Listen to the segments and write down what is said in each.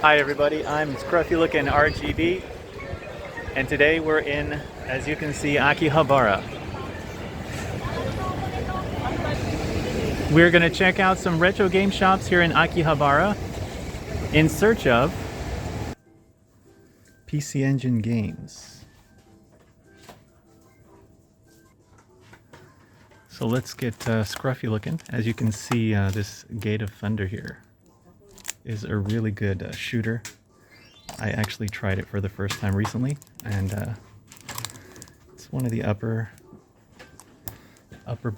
Hi everybody, I'm Scruffy Looking RGB, and today we're in, as you can see, Akihabara. We're gonna check out some retro game shops here in Akihabara in search of PC Engine games. So let's get scruffy looking. As you can see, this Gate of Thunder here is a really good shooter. I actually tried it for the first time recently, and it's one of the upper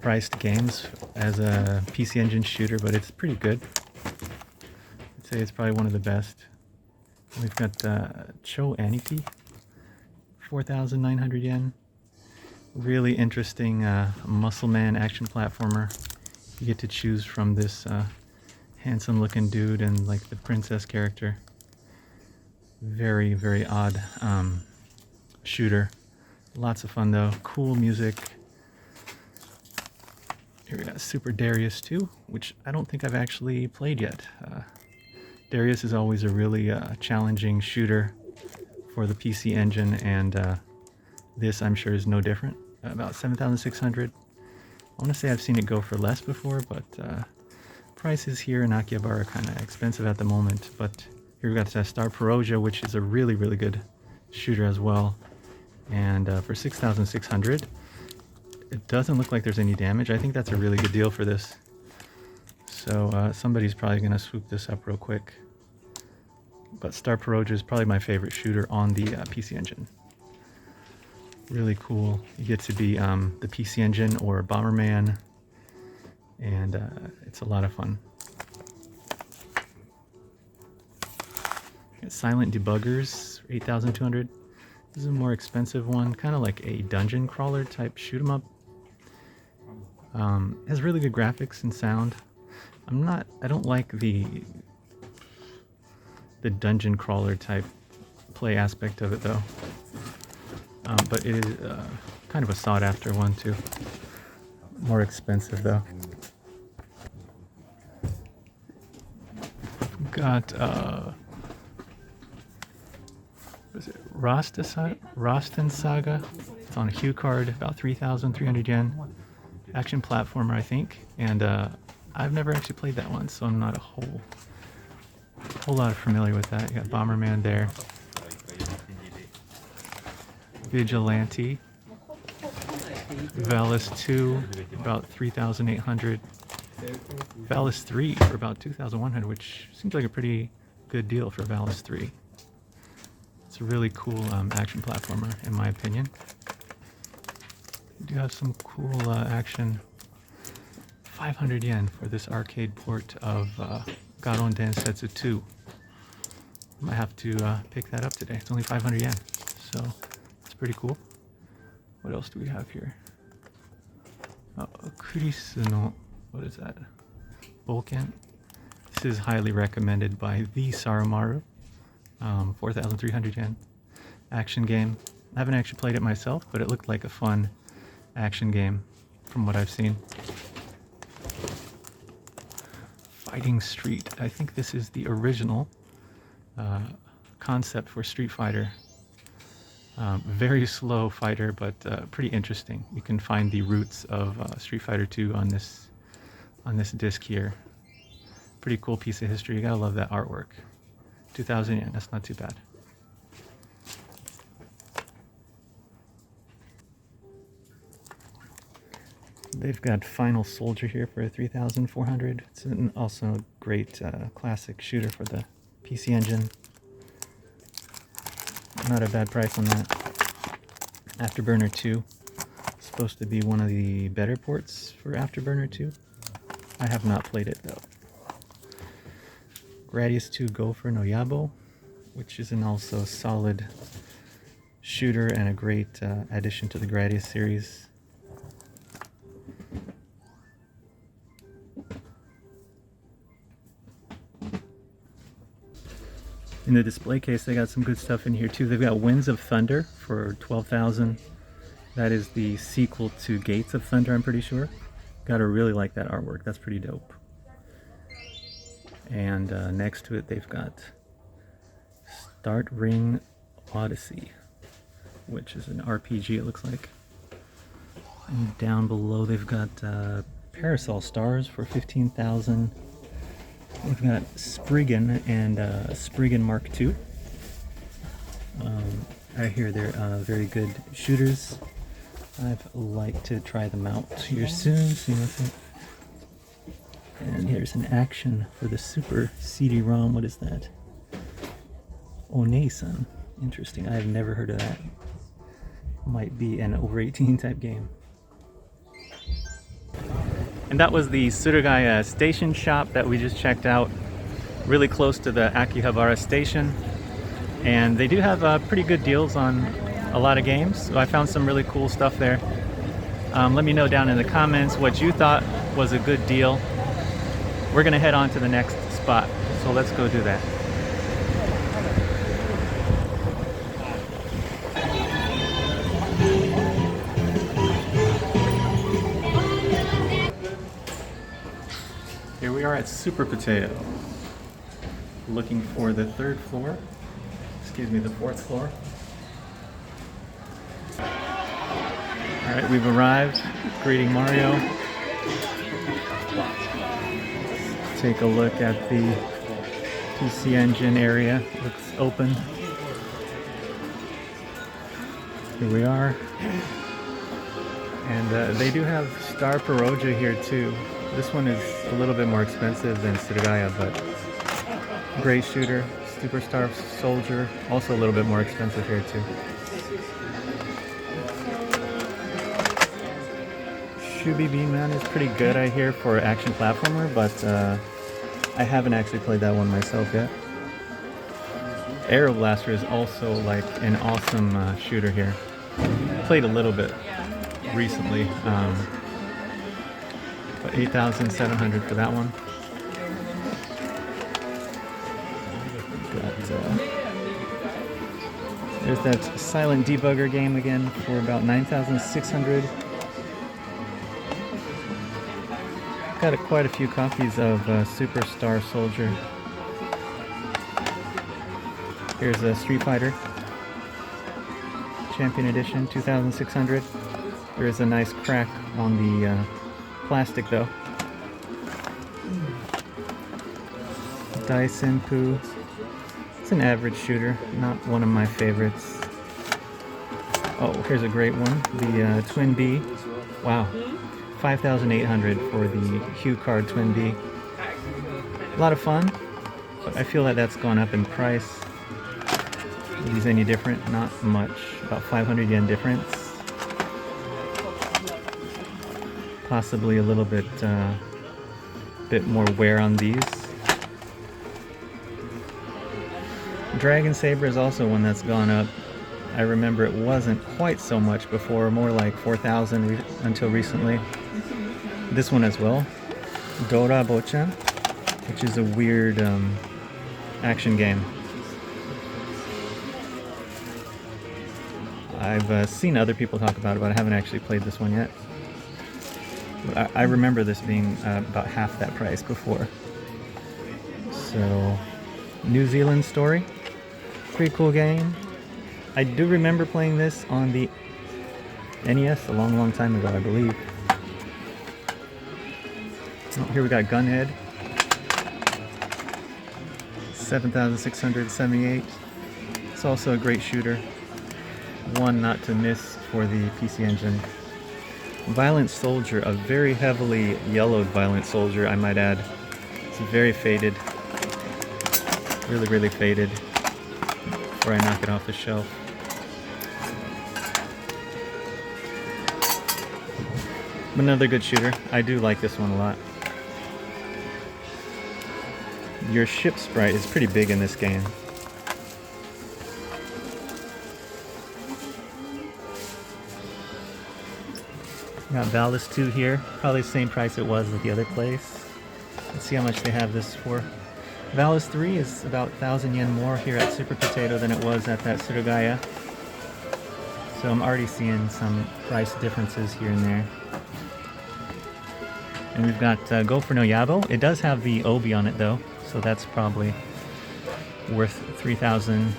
priced games as a PC Engine shooter, but it's pretty good. I'd say it's probably one of the best. We've got Cho Aniki, 4,900 yen. Really interesting muscle man action platformer. You get to choose from this handsome looking dude and like the princess character. Very, very odd shooter. Lots of fun though. Cool music. Here we got Super Darius 2, which I don't think I've actually played yet. Darius is always a really challenging shooter for the PC Engine, and this I'm sure is no different. About 7,600. I want to say I've seen it go for less before, but prices here in Akihabara are kind of expensive at the moment. But here we've got Star Perosia, which is a really, really good shooter as well. And for 6,600, it doesn't look like there's any damage. I think that's a really good deal for this. So somebody's probably going to swoop this up real quick. But Star Perosia is probably my favorite shooter on the PC Engine. Really cool. You get to be the PC Engine or Bomberman, and it's a lot of fun. Silent Debuggers, 8,200. This is a more expensive one, kind of like a dungeon crawler type shoot 'em up. Has really good graphics and sound. I don't like the dungeon crawler type play aspect of it though. But it is kind of a sought after one too. More expensive though. We've got what is it? Rosten Saga. It's on a Hue card, about 3,300 yen. Action platformer, I think. And I've never actually played that one, so I'm not a whole lot familiar with that. You got Bomberman there. Vigilante. Valis 2, about 3,800. Valis 3 for about 2,100, which seems like a pretty good deal for Valis 3. It's a really cool action platformer, in my opinion. We do have some cool action. 500 yen for this arcade port of Garon Densetsu 2. I might have to pick that up today. It's only 500 yen, so it's pretty cool. What else do we have here? Kurisu no, what is that? Volcan. This is highly recommended by the Sarumaru. 4,300 yen. Action game. I haven't actually played it myself, but it looked like a fun action game from what I've seen. Fighting Street. I think this is the original concept for Street Fighter. Very slow fighter, but pretty interesting. You can find the roots of Street Fighter 2 on this disc here. Pretty cool piece of history. You gotta love that artwork. 2,000 yen. That's not too bad. They've got Final Soldier here for 3,400. It's also a great classic shooter for the PC Engine. Not a bad price on that. Afterburner 2. Supposed to be one of the better ports for Afterburner 2. I have not played it though. Gradius 2 Gopher no Yabo, which is an also solid shooter and a great addition to the Gradius series. In the display case, they got some good stuff in here too. They've got Winds of Thunder for 12,000. That is the sequel to Gates of Thunder, I'm pretty sure. Gotta really like that artwork. That's pretty dope. And next to it, they've got Dart Ring Odyssey, which is an RPG, it looks like. And down below they've got Parasol Stars for 15,000. We've got Spriggan and Spriggan Mark II. I hear they're very good shooters. I'd like to try them out here soon, see what's up. And here's an action for the Super CD-ROM. What is that? One. Interesting. I have never heard of that. Might be an over 18 type game. And that was the Surugaya station shop that we just checked out, really close to the Akihabara station. And they do have pretty good deals on a lot of games. So I found some really cool stuff there. Let me know down in the comments what you thought was a good deal. We're gonna head on to the next spot, so let's go do that. Here we are at Super Potato, looking for the third floor, excuse me, the fourth floor. All right, we've arrived, greeting Mario. Let's take a look at the PC Engine area, looks open. Here we are. And they do have Star Peroja here too. This one is a little bit more expensive than Surugaya, but great shooter. Superstar Soldier, also a little bit more expensive here too. Shubi B-Man is pretty good, I hear, for action platformer, but I haven't actually played that one myself yet. Aero Blaster is also like an awesome shooter here. Played a little bit recently, but 8,700 for that one. There's that Silent Debugger game again for about 9,600. Got quite a few copies of Superstar Soldier. Here's a Street Fighter Champion Edition, 2,600. There is a nice crack on the plastic though. Dyson Poo. It's an average shooter, not one of my favorites. Oh, here's a great one, the Twin B. Wow, 5,800 for the Hue Card Twin B. A lot of fun, but I feel that that's gone up in price. Are these any different? Not much, about 500 yen difference. Possibly a little bit more wear on these. Dragon Saber is also one that's gone up. I remember it wasn't quite so much before, more like 4,000 until recently. This one as well, Dora Bochan, which is a weird action game. I've seen other people talk about it, but I haven't actually played this one yet. But I remember this being about half that price before. So, New Zealand Story. Pretty cool game. I do remember playing this on the NES a long time ago, I believe. Oh, here we got Gunhead. 7,678. It's also a great shooter. One not to miss for the PC Engine. Violent Soldier, a very heavily yellowed Violent Soldier, I might add. It's very faded. Really faded. Before I knock it off the shelf. Another good shooter. I do like this one a lot. Your ship sprite is pretty big in this game. Got Valis 2 here. Probably the same price it was at the other place. Let's see how much they have this for. Valis 3 is about 1,000 yen more here at Super Potato than it was at that Surugaya. So I'm already seeing some price differences here and there. And we've got Go for No Yabo. It does have the Obi on it though, so that's probably worth 3,000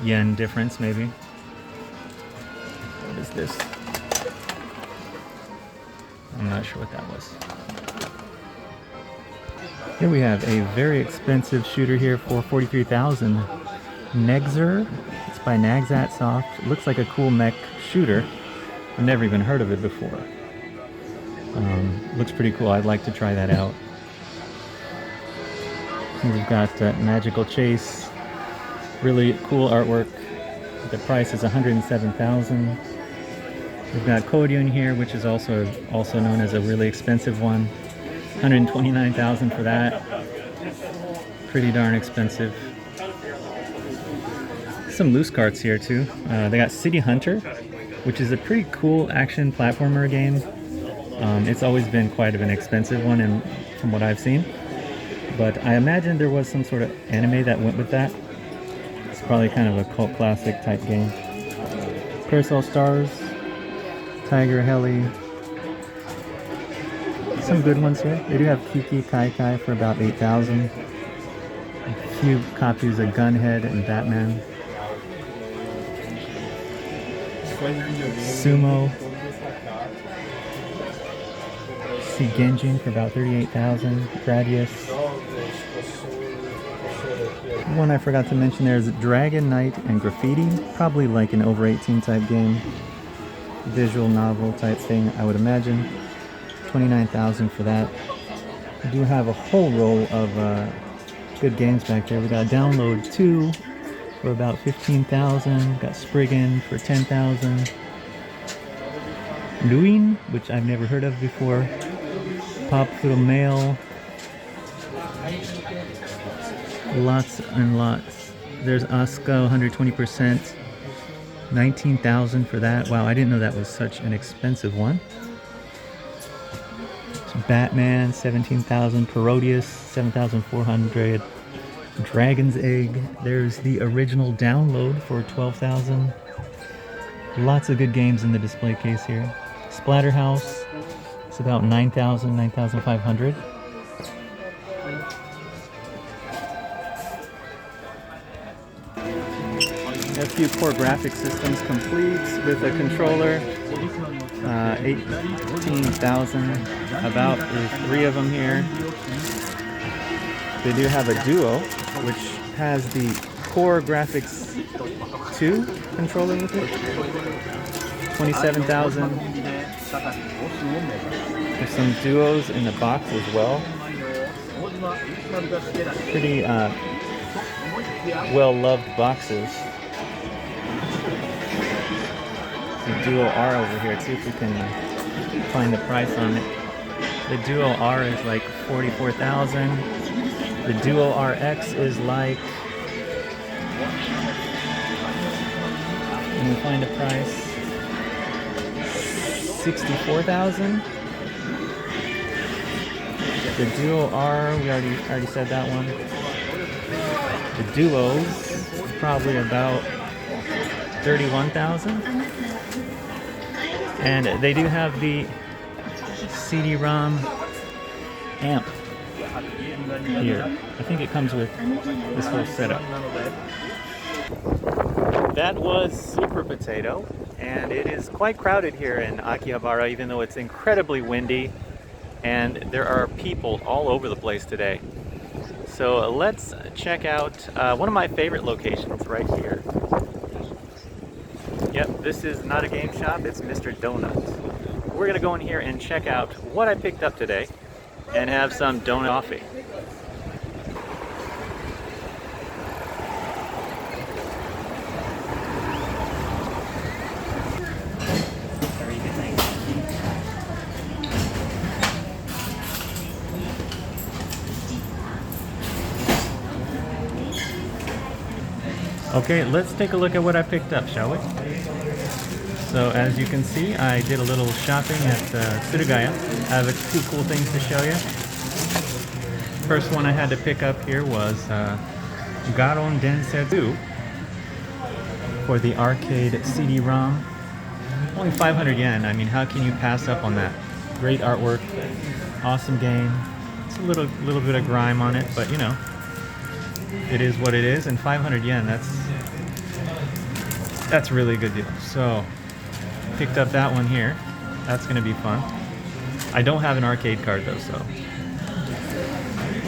yen difference, maybe. What is this? I'm not sure what that was. Here we have a very expensive shooter here for 43,000. Negzer. It's by Nagsat Soft. It looks like a cool mech shooter. I've never even heard of it before. Looks pretty cool. I'd like to try that out. We've got Magical Chase. Really cool artwork. The price is 107,000. We've got Koryun here, which is also known as a really expensive one. 129,000 for that. Pretty darn expensive. Some loose carts here too. They got City Hunter, which is a pretty cool action platformer game. It's always been quite of an expensive one, and from what I've seen. But I imagine there was some sort of anime that went with that. It's probably kind of a cult classic type game. Parasol Stars, Tiger Heli. Some good ones here. They do have Kiki Kai for about 8,000. A few copies of Gunhead and Batman. Sumo. See Genjin for about 38,000. Gradius. One I forgot to mention there is Dragon Knight and Graffiti. Probably like an over 18 type game. Visual novel type thing, I would imagine. 29,000 for that. We do have a whole row of good games back there. We got Download 2 for about 15,000. Got Spriggan for 10,000. Luin, which I've never heard of before. Pop Little Mail. Lots and lots. There's Asuka, 120%. 19,000 for that. Wow, I didn't know that was such an expensive one. Batman, 17,000. Parodius, 7,400. Dragon's Egg. There's the original Download for 12,000. Lots of good games in the display case here. Splatterhouse. It's about 9,000, 9,500. A few core graphic systems complete with a controller. 18,000. About there's 3 of them here. They do have a Duo, which has the Core Graphics 2 controller with it. 27,000. There's some Duos in the box as well. Pretty well-loved boxes. The Duo R over here, see if we can find the price on it. The Duo R is like 44,000. The Duo RX is like, can we find a price? 64,000. The Duo R, we already said that one. The Duos is probably about 31,000. And they do have the CD-ROM amp here. I think it comes with this whole setup. That was Super Potato, and it is quite crowded here in Akihabara, even though it's incredibly windy, and there are people all over the place today. So let's check out one of my favorite locations right here. Yep, this is not a game shop, it's Mr. Donut. We're gonna go in here and check out what I picked up today and have some donut coffee. Okay, let's take a look at what I picked up, shall we? So as you can see, I did a little shopping at Surugaya. I have 2 cool things to show you. First one I had to pick up here was Garon Densetsu for the arcade CD-ROM. Only 500 yen. I mean, how can you pass up on that? Great artwork, awesome game. It's a little bit of grime on it, but you know, it is what it is. And 500 yen, that's That's a really good deal. So, picked up that one here. That's gonna be fun. I don't have an arcade card though, so.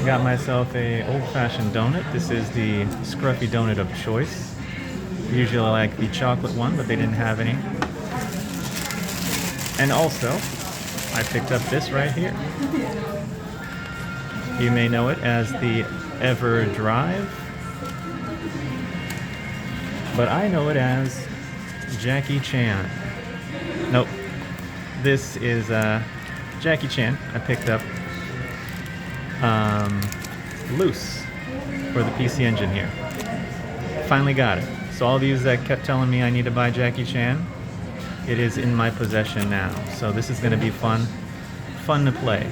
Got myself a old-fashioned donut. This is the scruffy donut of choice. Usually I like the chocolate one, but they didn't have any. And also, I picked up this right here. You may know it as the Ever Drive, but I know it as Jackie Chan. Nope. This is Jackie Chan. I picked up loose for the PC Engine here. Finally got it. So all of you that kept telling me I need to buy Jackie Chan, it is in my possession now. So this is going to be fun to play.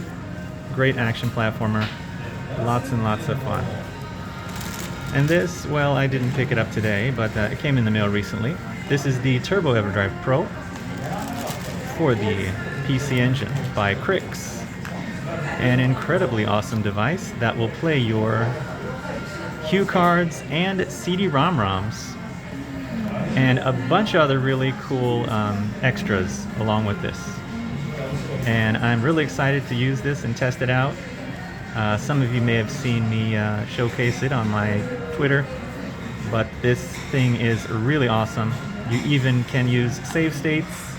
Great action platformer, lots and lots of fun. And this, well, I didn't pick it up today, but it came in the mail recently. This is the Turbo EverDrive Pro for the PC Engine by Crix. An incredibly awesome device that will play your cue cards and CD-ROM-ROMs and a bunch of other really cool extras along with this. And I'm really excited to use this and test it out. Some of you may have seen me showcase it on my Twitter, but this thing is really awesome. You even can use save states.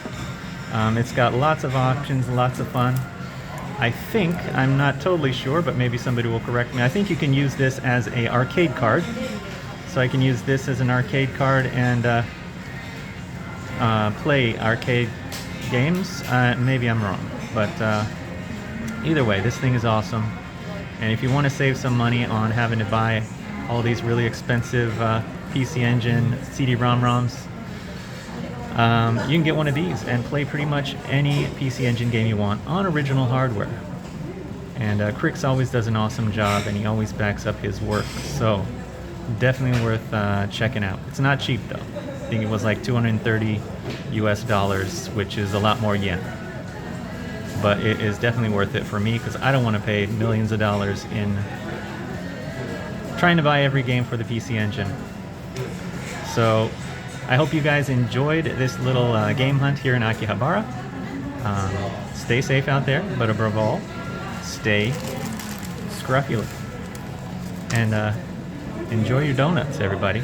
It's got lots of options, lots of fun. I think, I'm not totally sure, but maybe somebody will correct me. I think you can use this as an arcade card. So I can use this as an arcade card and play arcade games. Maybe I'm wrong, but either way, this thing is awesome. And if you want to save some money on having to buy all these really expensive PC Engine CD-ROM-ROMs, you can get one of these and play pretty much any PC Engine game you want on original hardware. And Crix always does an awesome job, and he always backs up his work. So definitely worth checking out. It's not cheap though. I think it was like $230 US, which is a lot more yen. But it is definitely worth it for me because I don't want to pay millions of dollars in trying to buy every game for the PC Engine. So I hope you guys enjoyed this little game hunt here in Akihabara. Stay safe out there, but above all, stay scruffy. And enjoy your donuts, everybody.